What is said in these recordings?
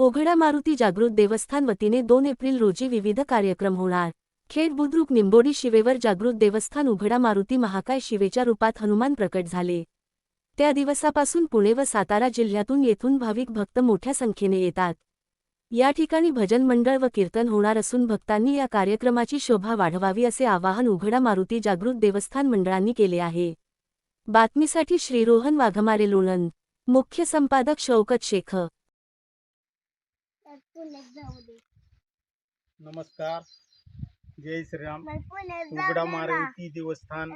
ओघडा मारुती जागृत देवस्थान वतीने 2 एप्रिल रोजी विविध कार्यक्रम होणार। खेड बुद्रुक निंबोडी शिवेवर जागृत देवस्थान उघडा मारुती महाकाय शिवेच्या रूपात हनुमान प्रकट झाले। त्या दिवसापासून पुणे व सातारा जिल्ह्यातून येथून भाविक भक्त मोठ्या संख्येने येतात। या ठिकाणी भजन मंडळ व कीर्तन होणार असून भक्तांनी या कार्यक्रमाची शोभा वाढवावी असे आवाहन उघडा मारुती जागृत देवस्थान मंडळांनी केले आहे। बातमीसाठी श्रीरोहन वाघमारे लोणंद, मुख्य संपादक शौकत शेख। नमस्कार, जय श्रीराम। उघडा मारुती देवस्थान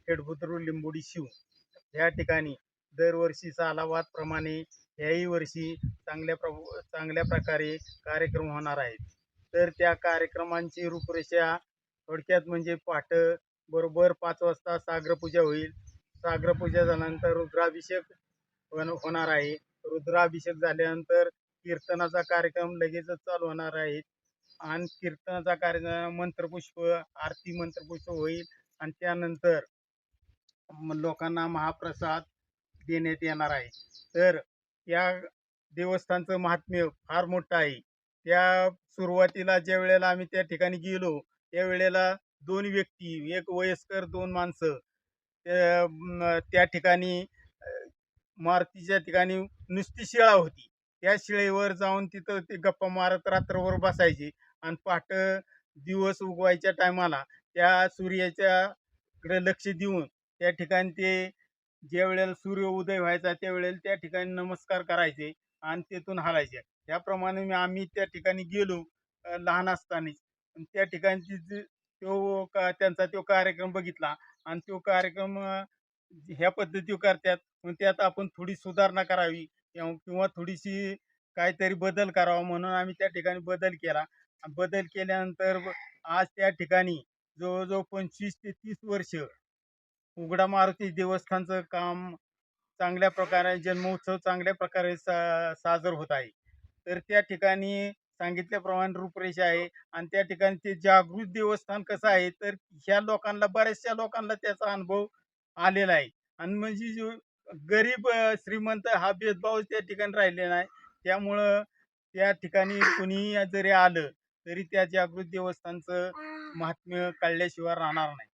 खेड बुद्रुक लिंबोडी शिव या ठिकाणी दरवर्षी सालावादप्रमाणे याही वर्षी चांगल्या प्रकारे कार्यक्रम होणार आहेत। तर त्या कार्यक्रमांची रूपरेषा थोडक्यात म्हणजे पहाटे बरोबर 5 वाजता सागरपूजा होईल। सागरपूजा झाल्यानंतर रुद्राभिषेक होणार आहे। रुद्राभिषेक झाल्यानंतर कीर्तनाचा कार्यक्रम लगेचच चालू होणार आहे आणि कीर्तनाचा कार्यक्रम मंत्रपुष्प आरती मंत्रपुष्प होईल आणि त्यानंतर लोकांना महाप्रसाद देण्यात येणार आहे। तर या देवस्थानचं महात्म्य फार मोठं आहे। त्या सुरुवातीला ज्या वेळेला आम्ही त्या ठिकाणी गेलो त्या वेळेला 2 व्यक्ती, एक वयस्कर 2 माणसं त्या ठिकाणी मारुतीच्या ठिकाणी नुसती शिळा होती। त्या शिळेवर जाऊन तिथं ते गप्पा मारत रात्रभर बसायचे आणि पहाटे दिवस उगवायच्या टायमाला त्या सूर्याच्याकडे लक्ष देऊन त्या ठिकाणी ते ज्या वेळेला सूर्य उदय व्हायचा त्या वेळेला त्या ठिकाणी नमस्कार करायचे आणि तेथून हलायचे। त्याप्रमाणे आम्ही त्या ठिकाणी गेलो लहान असतानाच। त्या ठिकाणची त्यांचा तो कार्यक्रम बघितला आणि तो कार्यक्रम ह्या पद्धती करतात, मग त्यात आपण थोडी सुधारणा करावी किंवा थोडीशी काहीतरी बदल करावा म्हणून आम्ही त्या ठिकाणी बदल केला। बदल केल्यानंतर आज त्या ठिकाणी जवळजवळ 25 ते 30 वर्ष उघडा मारुती देवस्थानचं काम चांगल्या प्रकारे, जन्मोत्सव चांगल्या प्रकारे साजर होत आहे। तर त्या ठिकाणी सांगितल्याप्रमाणे रूपरेषा आहे आणि त्या ठिकाणी ते जागृत देवस्थान कसं आहे तर ह्या लोकांना, बऱ्याचशा लोकांना त्याचा अनुभव आलेला आहे आणि म्हणजे जो गरीब श्रीमंत हा भेदभाव त्या ठिकाणी राहिलेला नाही। त्यामुळं त्या ठिकाणी कुणी जरी आलं तरी त्या जागृत देवस्थानचं महात्म्य कळल्याशिवाय राहणार नाही।